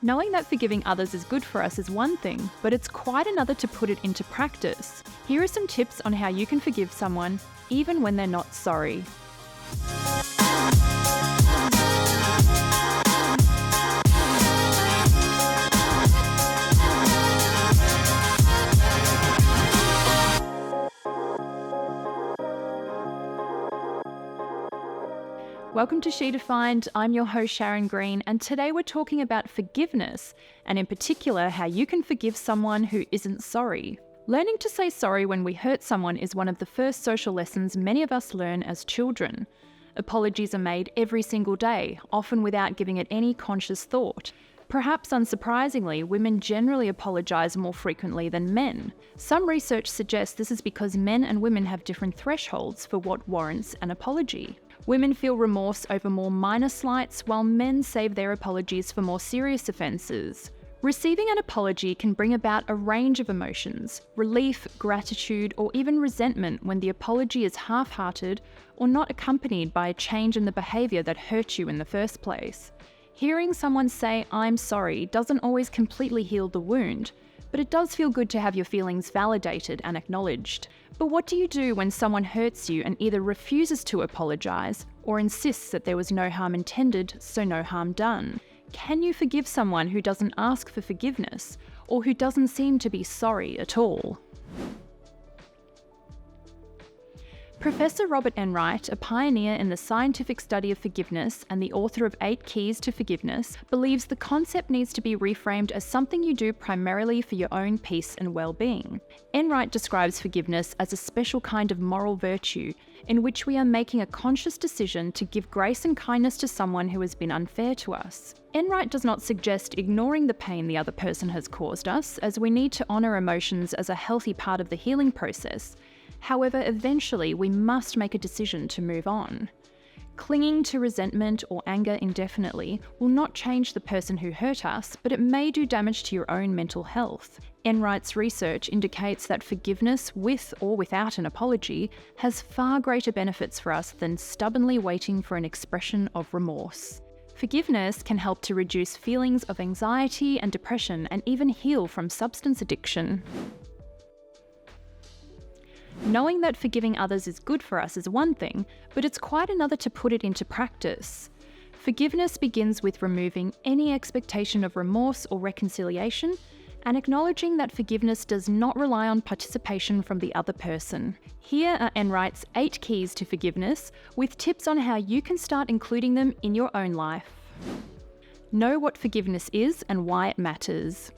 Knowing that forgiving others is good for us is one thing, but it's quite another to put it into practice. Here are some tips on how you can forgive someone, even when they're not sorry. Welcome to She Defined. I'm your host, Sharon Green, and today we're talking about forgiveness, and in particular, how you can forgive someone who isn't sorry. Learning to say sorry when we hurt someone is one of the first social lessons many of us learn as children. Apologies are made every single day, often without giving it any conscious thought. Perhaps unsurprisingly, women generally apologise more frequently than men. Some research suggests this is because men and women have different thresholds for what warrants an apology. Women feel remorse over more minor slights, while men save their apologies for more serious offences. Receiving an apology can bring about a range of emotions: relief, gratitude, or even resentment when the apology is half-hearted or not accompanied by a change in the behaviour that hurt you in the first place. Hearing someone say, "I'm sorry," doesn't always completely heal the wound, but it does feel good to have your feelings validated and acknowledged. But what do you do when someone hurts you and either refuses to apologise or insists that there was no harm intended, so no harm done? Can you forgive someone who doesn't ask for forgiveness or who doesn't seem to be sorry at all? Professor Robert Enright, a pioneer in the scientific study of forgiveness and the author of 8 Keys to Forgiveness, believes the concept needs to be reframed as something you do primarily for your own peace and well-being. Enright describes forgiveness as a special kind of moral virtue in which we are making a conscious decision to give grace and kindness to someone who has been unfair to us. Enright does not suggest ignoring the pain the other person has caused us, as we need to honour emotions as a healthy part of the healing process. However, eventually we must make a decision to move on. Clinging to resentment or anger indefinitely will not change the person who hurt us, but it may do damage to your own mental health. Enright's research indicates that forgiveness, with or without an apology, has far greater benefits for us than stubbornly waiting for an expression of remorse. Forgiveness can help to reduce feelings of anxiety and depression and even heal from substance addiction. Knowing that forgiving others is good for us is one thing, but it's quite another to put it into practice. Forgiveness begins with removing any expectation of remorse or reconciliation and acknowledging that forgiveness does not rely on participation from the other person. Here are Enright's 8 Keys to Forgiveness, with tips on how you can start including them in your own life. Know what forgiveness is and why it matters.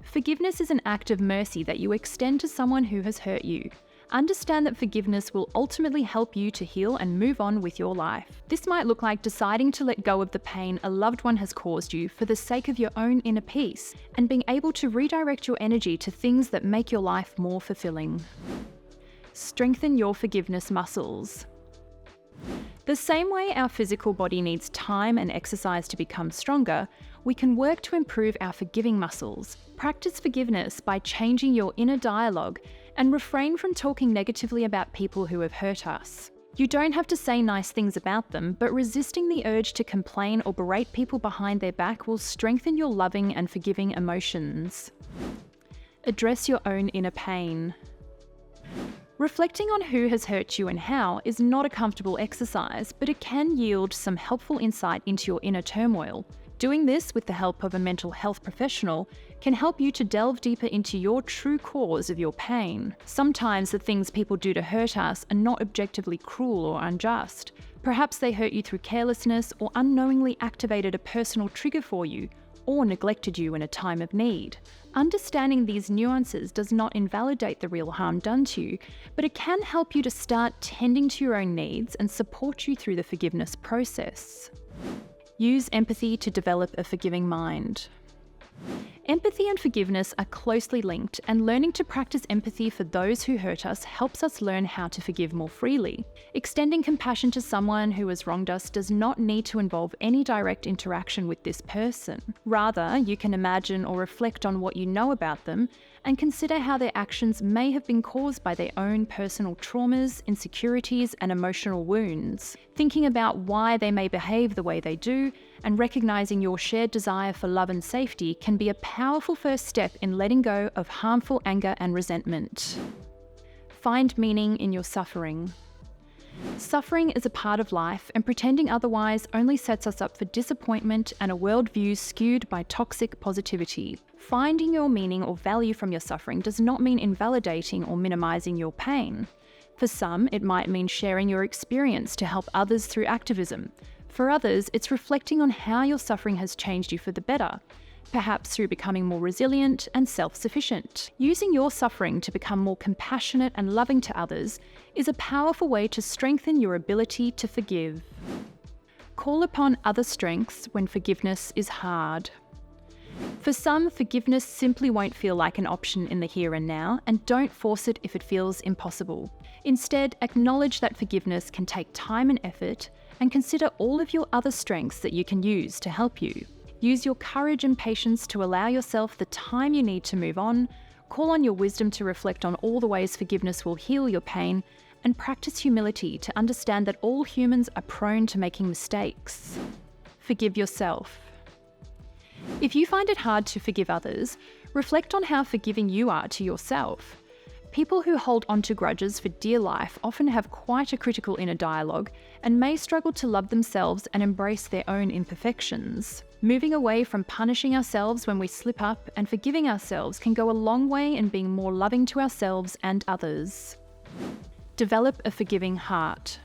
Forgiveness is an act of mercy that you extend to someone who has hurt you. Understand that forgiveness will ultimately help you to heal and move on with your life. This might look like deciding to let go of the pain a loved one has caused you for the sake of your own inner peace, and being able to redirect your energy to things that make your life more fulfilling. Strengthen your forgiveness muscles. The same way our physical body needs time and exercise to become stronger, we can work to improve our forgiving muscles. Practice forgiveness by changing your inner dialogue and refrain from talking negatively about people who have hurt us. You don't have to say nice things about them, but resisting the urge to complain or berate people behind their back will strengthen your loving and forgiving emotions. Address your own inner pain. Reflecting on who has hurt you and how is not a comfortable exercise, but it can yield some helpful insight into your inner turmoil. Doing this with the help of a mental health professional can help you to delve deeper into your true cause of your pain. Sometimes the things people do to hurt us are not objectively cruel or unjust. Perhaps they hurt you through carelessness or unknowingly activated a personal trigger for you, or neglected you in a time of need. Understanding these nuances does not invalidate the real harm done to you, but it can help you to start tending to your own needs and support you through the forgiveness process. Use empathy to develop a forgiving mind. Empathy and forgiveness are closely linked, and learning to practice empathy for those who hurt us helps us learn how to forgive more freely. Extending compassion to someone who has wronged us does not need to involve any direct interaction with this person. Rather, you can imagine or reflect on what you know about them and consider how their actions may have been caused by their own personal traumas, insecurities, and emotional wounds. Thinking about why they may behave the way they do and recognizing your shared desire for love and safety can be a powerful first step in letting go of harmful anger and resentment. Find meaning in your suffering. Suffering is a part of life, and pretending otherwise only sets us up for disappointment and a worldview skewed by toxic positivity. Finding your meaning or value from your suffering does not mean invalidating or minimizing your pain. For some, it might mean sharing your experience to help others through activism. For others, it's reflecting on how your suffering has changed you for the better, perhaps through becoming more resilient and self-sufficient. Using your suffering to become more compassionate and loving to others is a powerful way to strengthen your ability to forgive. Call upon other strengths when forgiveness is hard. For some, forgiveness simply won't feel like an option in the here and now, and don't force it if it feels impossible. Instead, acknowledge that forgiveness can take time and effort, and consider all of your other strengths that you can use to help you. Use your courage and patience to allow yourself the time you need to move on, call on your wisdom to reflect on all the ways forgiveness will heal your pain, and practice humility to understand that all humans are prone to making mistakes. Forgive yourself. If you find it hard to forgive others, reflect on how forgiving you are to yourself. People who hold onto grudges for dear life often have quite a critical inner dialogue and may struggle to love themselves and embrace their own imperfections. Moving away from punishing ourselves when we slip up and forgiving ourselves can go a long way in being more loving to ourselves and others. Develop a forgiving heart.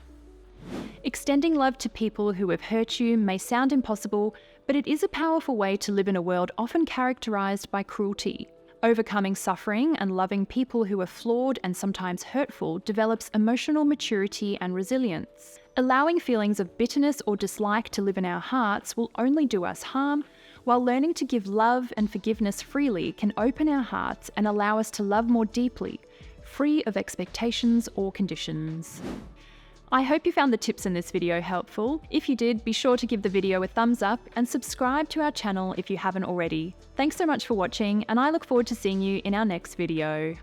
Extending love to people who have hurt you may sound impossible, but it is a powerful way to live in a world often characterized by cruelty. Overcoming suffering and loving people who are flawed and sometimes hurtful develops emotional maturity and resilience. Allowing feelings of bitterness or dislike to live in our hearts will only do us harm, while learning to give love and forgiveness freely can open our hearts and allow us to love more deeply, free of expectations or conditions. I hope you found the tips in this video helpful. If you did, be sure to give the video a thumbs up and subscribe to our channel if you haven't already. Thanks so much for watching, and I look forward to seeing you in our next video.